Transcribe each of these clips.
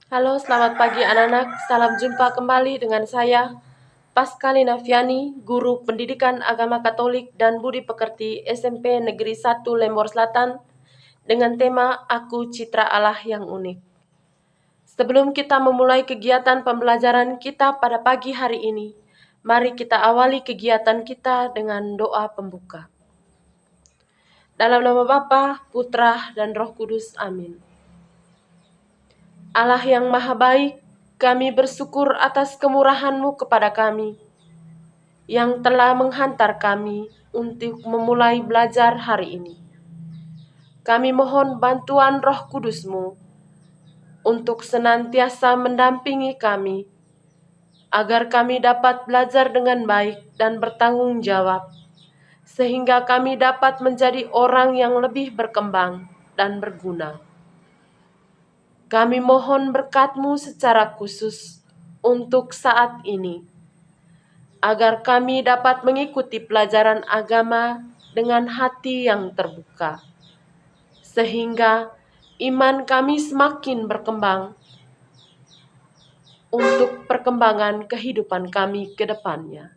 Halo, selamat pagi anak-anak. Salam jumpa kembali dengan saya, Paskalina Viani, Guru Pendidikan Agama Katolik dan Budi Pekerti SMP Negeri 1 Lembor Selatan, dengan tema Aku Citra Allah yang Unik. Sebelum kita memulai kegiatan pembelajaran kita pada pagi hari ini, mari kita awali kegiatan kita dengan doa pembuka. Dalam nama Bapa, Putra, dan Roh Kudus. Amin. Allah yang Maha Baik, kami bersyukur atas kemurahan-Mu kepada kami, yang telah menghantar kami untuk memulai belajar hari ini. Kami mohon bantuan Roh Kudus-Mu untuk senantiasa mendampingi kami, agar kami dapat belajar dengan baik dan bertanggung jawab, sehingga kami dapat menjadi orang yang lebih berkembang dan berguna. Kami mohon berkat-Mu secara khusus untuk saat ini, agar kami dapat mengikuti pelajaran agama dengan hati yang terbuka, sehingga iman kami semakin berkembang untuk perkembangan kehidupan kami ke depannya.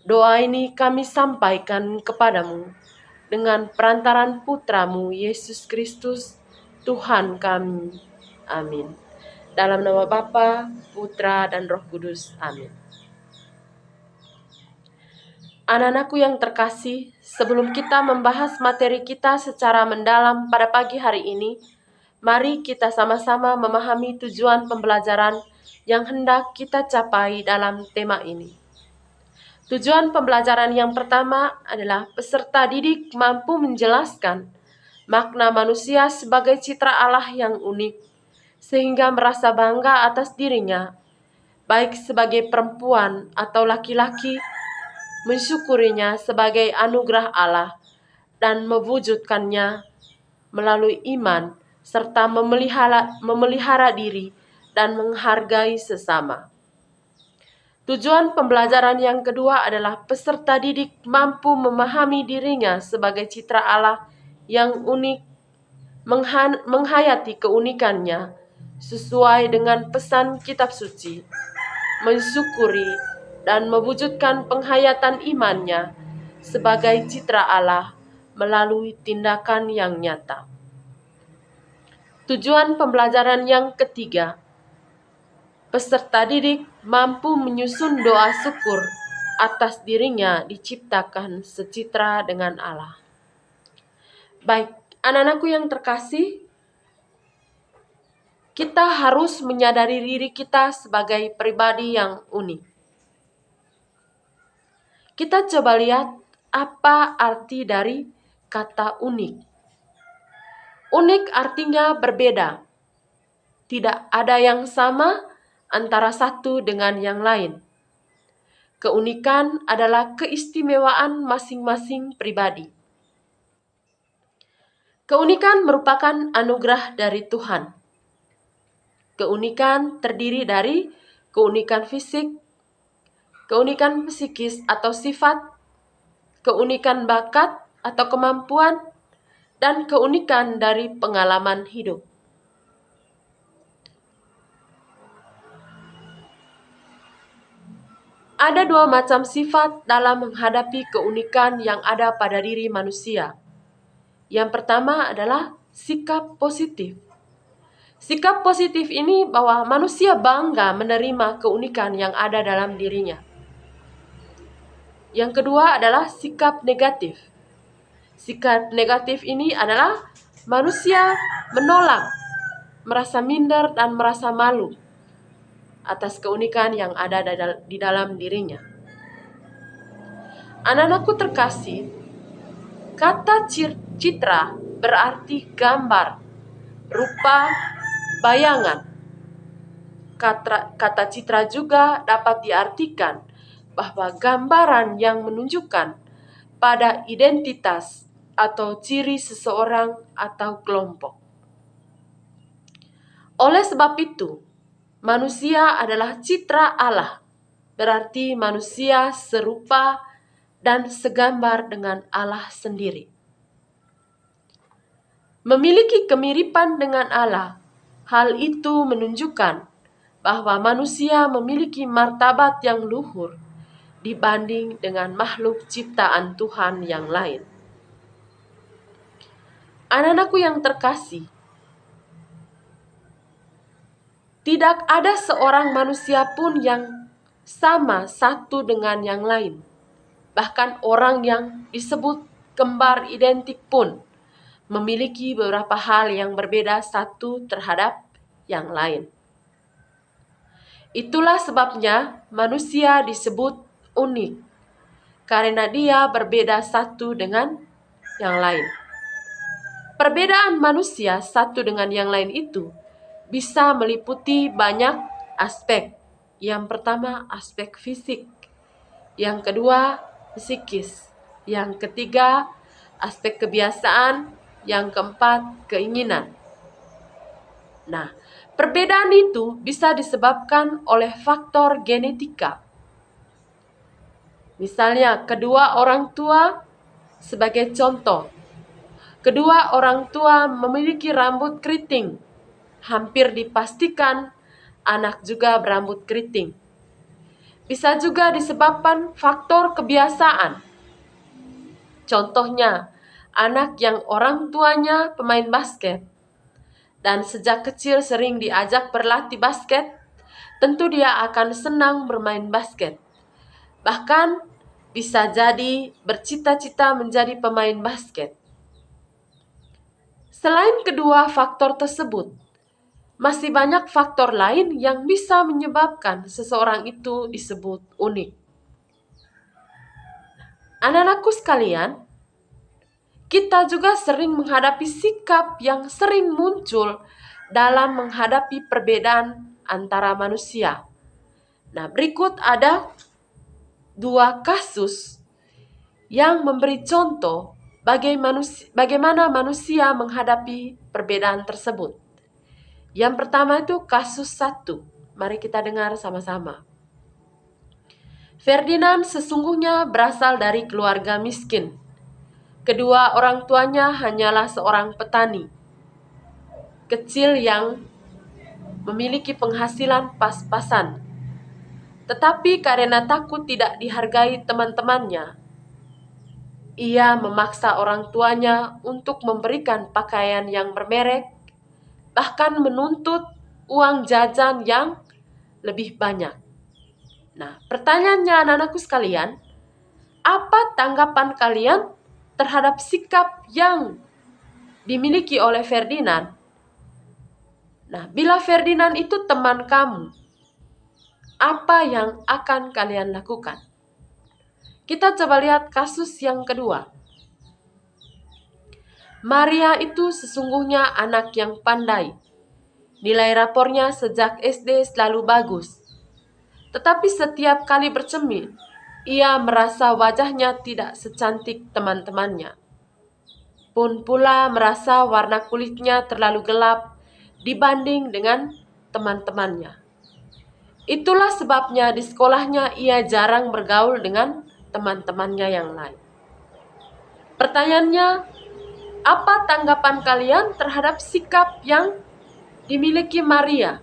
Doa ini kami sampaikan kepadamu dengan perantaran Putra-Mu Yesus Kristus, Tuhan kami. Amin. Dalam nama Bapa, Putra, dan Roh Kudus. Amin. Anak-anakku yang terkasih, sebelum kita membahas materi kita secara mendalam pada pagi hari ini, mari kita sama-sama memahami tujuan pembelajaran yang hendak kita capai dalam tema ini. Tujuan pembelajaran yang pertama adalah peserta didik mampu menjelaskan makna manusia sebagai citra Allah yang unik, sehingga merasa bangga atas dirinya, baik sebagai perempuan atau laki-laki, mensyukurinya sebagai anugerah Allah dan mewujudkannya melalui iman serta memelihara diri dan menghargai sesama. Tujuan pembelajaran yang kedua adalah peserta didik mampu memahami dirinya sebagai citra Allah yang unik, menghayati keunikannya sesuai dengan pesan kitab suci, mensyukuri dan mewujudkan penghayatan imannya sebagai citra Allah melalui tindakan yang nyata. Tujuan pembelajaran yang ketiga, peserta didik mampu menyusun doa syukur atas dirinya diciptakan secitra dengan Allah. Baik, anak-anakku yang terkasih, kita harus menyadari diri kita sebagai pribadi yang unik. Kita coba lihat apa arti dari kata unik. Unik artinya berbeda. Tidak ada yang sama antara satu dengan yang lain. Keunikan adalah keistimewaan masing-masing pribadi. Keunikan merupakan anugerah dari Tuhan. Keunikan terdiri dari keunikan fisik, keunikan psikis atau sifat, keunikan bakat atau kemampuan, dan keunikan dari pengalaman hidup. Ada dua macam sifat dalam menghadapi keunikan yang ada pada diri manusia. Yang pertama adalah sikap positif. Sikap positif ini bahwa manusia bangga menerima keunikan yang ada dalam dirinya. Yang kedua adalah sikap negatif. Sikap negatif ini adalah manusia menolak, merasa minder dan merasa malu atas keunikan yang ada di dalam dirinya. Anak-anakku terkasih, kata citra berarti gambar, rupa, bayangan. Kata citra juga dapat diartikan bahwa gambaran yang menunjukkan pada identitas atau ciri seseorang atau kelompok. Oleh sebab itu, manusia adalah citra Allah, berarti manusia serupa dan segambar dengan Allah sendiri. Memiliki kemiripan dengan Allah Hal itu menunjukkan bahwa manusia memiliki martabat yang luhur dibanding dengan makhluk ciptaan Tuhan yang lain. Anak-anakku yang terkasih, tidak ada seorang manusia pun yang sama satu dengan yang lain. Bahkan orang yang disebut kembar identik pun memiliki beberapa hal yang berbeda satu terhadap yang lain. Itulah sebabnya manusia disebut unik, karena dia berbeda satu dengan yang lain. Perbedaan manusia satu dengan yang lain itu bisa meliputi banyak aspek. Yang pertama, aspek fisik. Yang kedua, psikis. Yang ketiga, aspek kebiasaan. Yang keempat, keinginan. Nah, perbedaan itu bisa disebabkan oleh faktor genetika. Misalnya, kedua orang tua sebagai contoh. Kedua orang tua memiliki rambut keriting. Hampir dipastikan anak juga berambut keriting. Bisa juga disebabkan faktor kebiasaan. Contohnya, anak yang orang tuanya pemain basket dan sejak kecil sering diajak berlatih basket, tentu dia akan senang bermain basket. Bahkan bisa jadi bercita-cita menjadi pemain basket. Selain kedua faktor tersebut, masih banyak faktor lain yang bisa menyebabkan seseorang itu disebut unik. Anak-anakku sekalian, kita juga sering menghadapi sikap yang sering muncul dalam menghadapi perbedaan antara manusia. Nah, berikut ada 2 kasus yang memberi contoh bagaimana manusia menghadapi perbedaan tersebut. Yang pertama itu kasus 1. Mari kita dengar sama-sama. Ferdinand sesungguhnya berasal dari keluarga miskin. Kedua orang tuanya hanyalah seorang petani kecil yang memiliki penghasilan pas-pasan. Tetapi karena takut tidak dihargai teman-temannya, ia memaksa orang tuanya untuk memberikan pakaian yang bermerek, bahkan menuntut uang jajan yang lebih banyak. Nah, pertanyaannya anak-anakku sekalian, apa tanggapan kalian terhadap sikap yang dimiliki oleh Ferdinand? Nah, bila Ferdinand itu teman kamu, apa yang akan kalian lakukan? Kita coba lihat kasus yang kedua. Maria itu sesungguhnya anak yang pandai. Nilai rapornya sejak SD selalu bagus. Tetapi setiap kali bercermin, ia merasa wajahnya tidak secantik teman-temannya. Pun pula merasa warna kulitnya terlalu gelap dibanding dengan teman-temannya. Itulah sebabnya di sekolahnya ia jarang bergaul dengan teman-temannya yang lain. Pertanyaannya, apa tanggapan kalian terhadap sikap yang dimiliki Maria?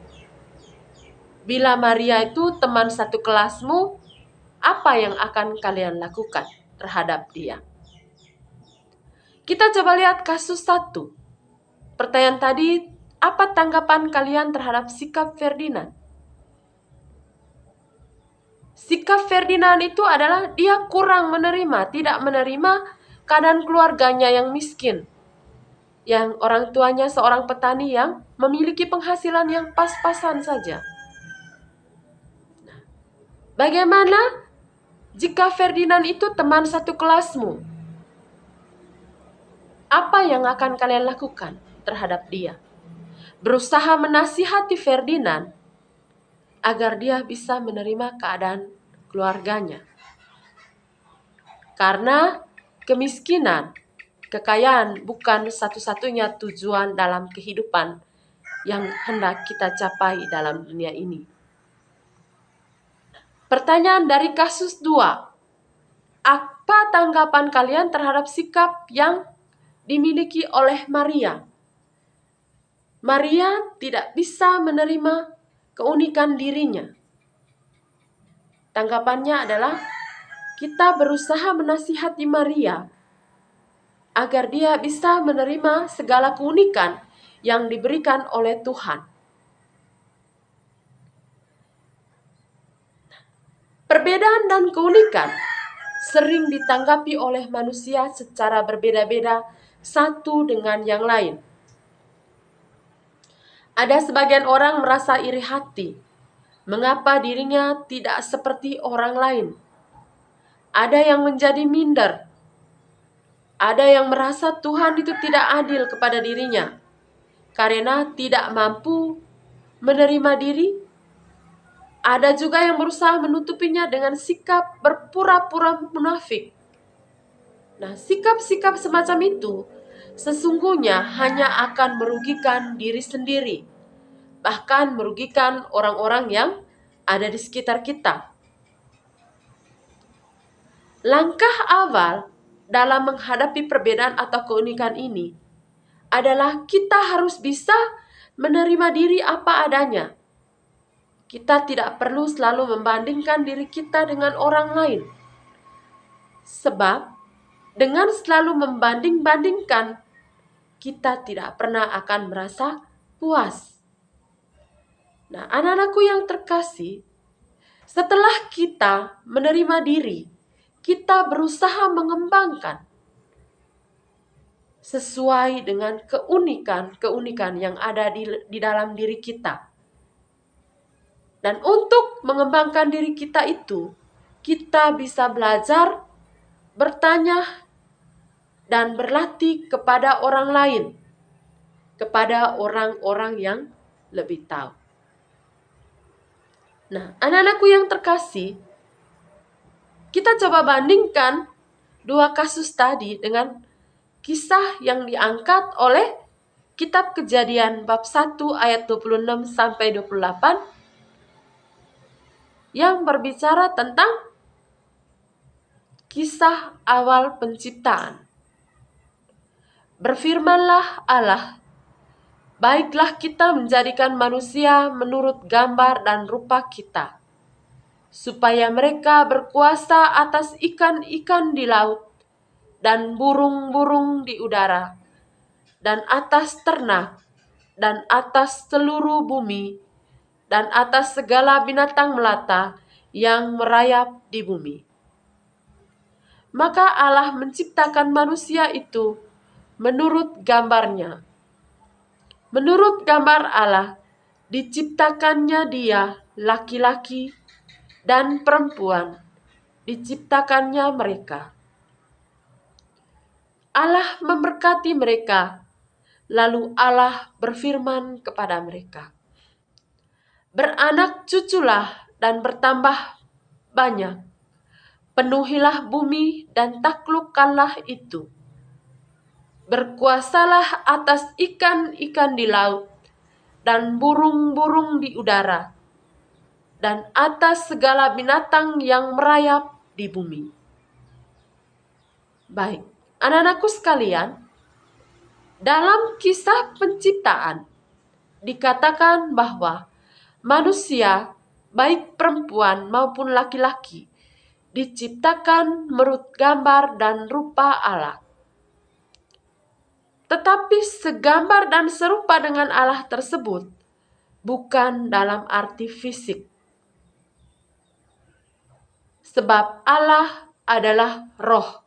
Bila Maria itu teman satu kelasmu, apa yang akan kalian lakukan terhadap dia? Kita coba lihat kasus 1. Pertanyaan tadi, apa tanggapan kalian terhadap sikap Ferdinand? Sikap Ferdinand itu adalah dia kurang menerima, tidak menerima keadaan keluarganya yang miskin, yang orang tuanya seorang petani yang memiliki penghasilan yang pas-pasan saja. Bagaimana jika Ferdinand itu teman satu kelasmu? Apa yang akan kalian lakukan terhadap dia? Berusaha menasihati Ferdinand agar dia bisa menerima keadaan keluarganya. Karena kemiskinan, kekayaan bukan satu-satunya tujuan dalam kehidupan yang hendak kita capai dalam dunia ini. Pertanyaan dari kasus 2. Apa tanggapan kalian terhadap sikap yang dimiliki oleh Maria? Maria tidak bisa menerima keunikan dirinya. Tanggapannya adalah kita berusaha menasihati Maria agar dia bisa menerima segala keunikan yang diberikan oleh Tuhan. Perbedaan dan keunikan sering ditanggapi oleh manusia secara berbeda-beda satu dengan yang lain. Ada sebagian orang merasa iri hati, mengapa dirinya tidak seperti orang lain. Ada yang menjadi minder. Ada yang merasa Tuhan itu tidak adil kepada dirinya karena tidak mampu menerima diri. Ada juga yang berusaha menutupinya dengan sikap berpura-pura munafik. Nah, sikap-sikap semacam itu sesungguhnya hanya akan merugikan diri sendiri, bahkan merugikan orang-orang yang ada di sekitar kita. Langkah awal dalam menghadapi perbedaan atau keunikan ini adalah kita harus bisa menerima diri apa adanya. Kita tidak perlu selalu membandingkan diri kita dengan orang lain. Sebab dengan selalu membanding-bandingkan, kita tidak pernah akan merasa puas. Nah, anak-anakku yang terkasih, setelah kita menerima diri, kita berusaha mengembangkan sesuai dengan keunikan yang ada di dalam diri kita. Dan untuk mengembangkan diri kita itu, kita bisa belajar, bertanya, dan berlatih kepada orang lain, kepada orang-orang yang lebih tahu. Nah, anak-anakku yang terkasih, kita coba bandingkan dua kasus tadi dengan kisah yang diangkat oleh Kitab Kejadian bab 1 ayat 26 sampai 28 yang berbicara tentang kisah awal penciptaan. Berfirmanlah Allah, baiklah kita menjadikan manusia menurut gambar dan rupa kita, supaya mereka berkuasa atas ikan-ikan di laut dan burung-burung di udara, dan atas ternak, dan atas seluruh bumi, dan atas segala binatang melata yang merayap di bumi. Maka Allah menciptakan manusia itu menurut gambarnya. Menurut gambar Allah, diciptakannya dia laki-laki dan perempuan, diciptakannya mereka. Allah memberkati mereka, lalu Allah berfirman kepada mereka, beranak cuculah dan bertambah banyak, penuhilah bumi dan taklukkanlah itu. Berkuasalah atas ikan-ikan di laut dan burung-burung di udara, dan atas segala binatang yang merayap di bumi. Baik, anak-anakku sekalian, dalam kisah penciptaan dikatakan bahwa manusia, baik perempuan maupun laki-laki, diciptakan menurut gambar dan rupa Allah. Tetapi segambar dan serupa dengan Allah tersebut bukan dalam arti fisik. Sebab Allah adalah roh.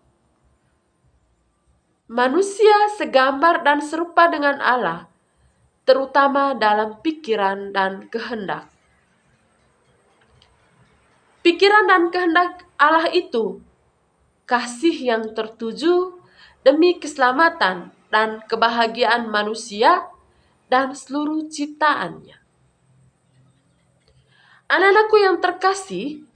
Manusia segambar dan serupa dengan Allah, terutama dalam pikiran dan kehendak. Pikiran dan kehendak Allah itu kasih yang tertuju demi keselamatan dan kebahagiaan manusia dan seluruh ciptaannya. Anak-anakku yang terkasih,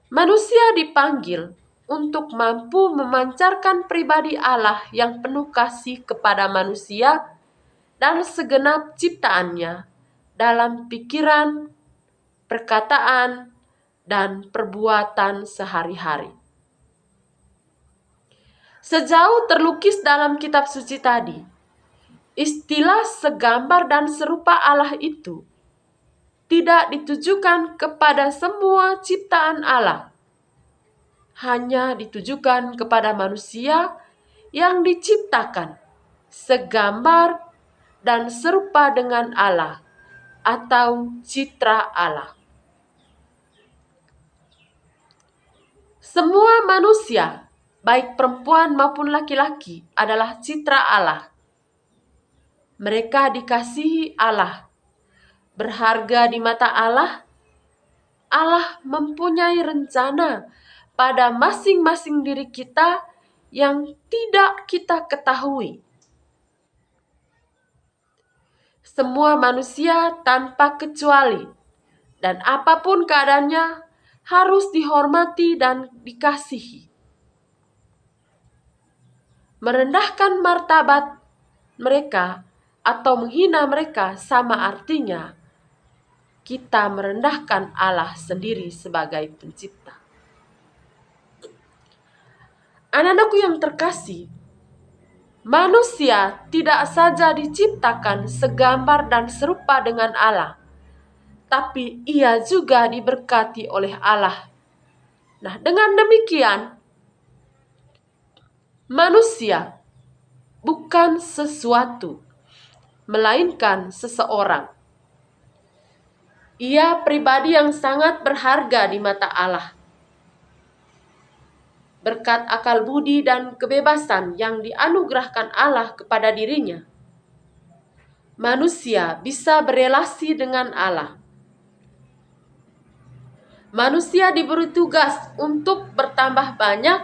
manusia dipanggil untuk mampu memancarkan pribadi Allah yang penuh kasih kepada manusia dan segenap ciptaannya dalam pikiran, perkataan, dan perbuatan sehari-hari. Sejauh terlukis dalam kitab suci tadi, Istilah segambar dan serupa Allah itu tidak ditujukan kepada semua ciptaan Allah, hanya ditujukan kepada manusia yang diciptakan segambar dan serupa dengan Allah atau citra Allah. Semua manusia, baik perempuan maupun laki-laki, adalah citra Allah. Mereka dikasihi Allah, berharga di mata Allah. Allah mempunyai rencana pada masing-masing diri kita yang tidak kita ketahui. Semua manusia tanpa kecuali, dan apapun keadaannya, harus dihormati dan dikasihi. Merendahkan martabat mereka atau menghina mereka sama artinya kita merendahkan Allah sendiri sebagai pencipta. Anak-anakku yang terkasih, manusia tidak saja diciptakan segambar dan serupa dengan Allah, tapi ia juga diberkati oleh Allah. Nah, dengan demikian, manusia bukan sesuatu, melainkan seseorang. Ia pribadi yang sangat berharga di mata Allah. Berkat akal budi dan kebebasan yang dianugerahkan Allah kepada dirinya, manusia bisa berelasi dengan Allah. Manusia diberi tugas untuk bertambah banyak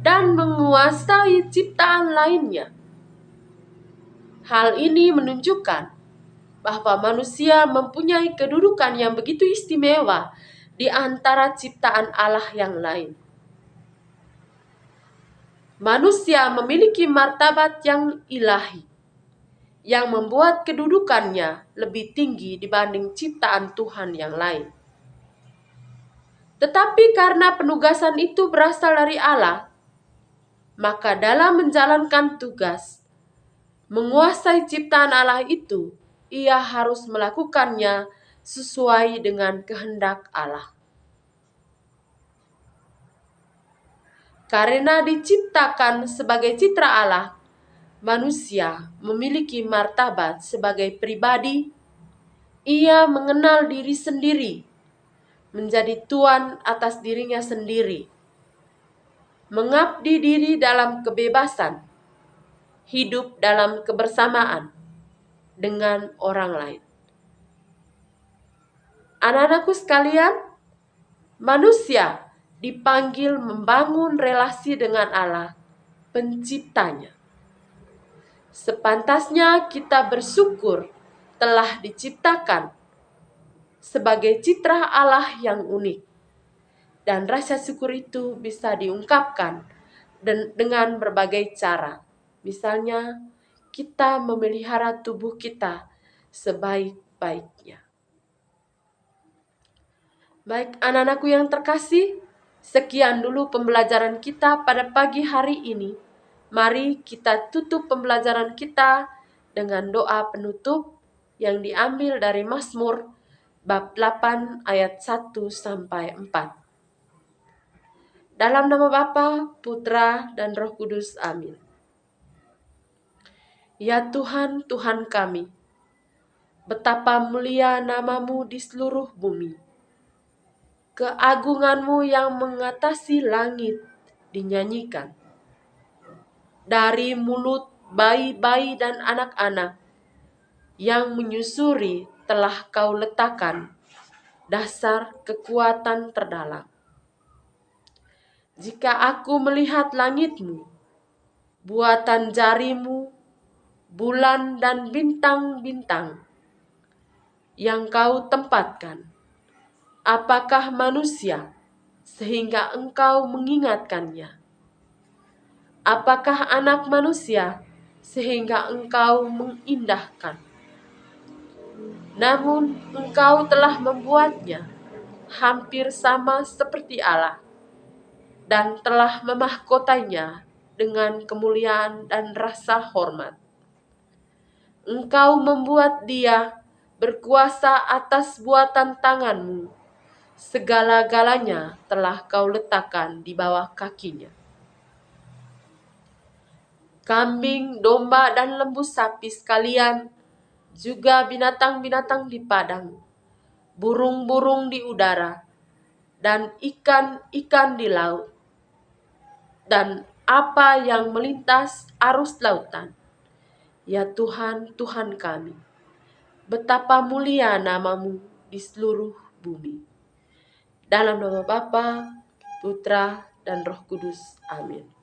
dan menguasai ciptaan lainnya. Hal ini menunjukkan bahwa manusia mempunyai kedudukan yang begitu istimewa di antara ciptaan Allah yang lain. Manusia memiliki martabat yang ilahi, yang membuat kedudukannya lebih tinggi dibanding ciptaan Tuhan yang lain. Tetapi karena penugasan itu berasal dari Allah, maka dalam menjalankan tugas, menguasai ciptaan Allah itu, ia harus melakukannya sesuai dengan kehendak Allah. Karena diciptakan sebagai citra Allah, manusia memiliki martabat sebagai pribadi. Ia mengenal diri sendiri, menjadi tuan atas dirinya sendiri, mengabdi diri dalam kebebasan, hidup dalam kebersamaan dengan orang lain. Anak-anakku sekalian, manusia dipanggil membangun relasi dengan Allah, penciptanya. Sepantasnya kita bersyukur telah diciptakan sebagai citra Allah yang unik. Dan rasa syukur itu bisa diungkapkan dengan berbagai cara. Misalnya, kita memelihara tubuh kita sebaik-baiknya. Baik anak-anakku yang terkasih, sekian dulu pembelajaran kita pada pagi hari ini. Mari kita tutup pembelajaran kita dengan doa penutup yang diambil dari Mazmur bab 8 ayat 1-4. Dalam nama Bapa, Putra, dan Roh Kudus. Amin. Ya Tuhan, Tuhan kami, betapa mulia nama-Mu di seluruh bumi. Keagungan-Mu yang mengatasi langit dinyanyikan. Dari mulut bayi-bayi dan anak-anak yang menyusuri telah Kau letakkan dasar kekuatan terdalam. Jika aku melihat langit-Mu, buatan jari-Mu, bulan dan bintang-bintang yang Kau tempatkan, apakah manusia sehingga Engkau mengingatkannya? Apakah anak manusia sehingga Engkau mengindahkan? Namun Engkau telah membuatnya hampir sama seperti Allah, dan telah memahkotanya dengan kemuliaan dan rasa hormat. Engkau membuat Dia berkuasa atas buatan tanganmu. Segala-galanya telah Kau letakkan di bawah kakinya. Kambing, domba, dan lembu sapi sekalian, juga binatang-binatang di padang, burung-burung di udara, dan ikan-ikan di laut, dan apa yang melintas arus lautan. Ya Tuhan, Tuhan kami, betapa mulia nama-Mu di seluruh bumi. Dalam nama Bapa, Putra, dan Roh Kudus. Amin.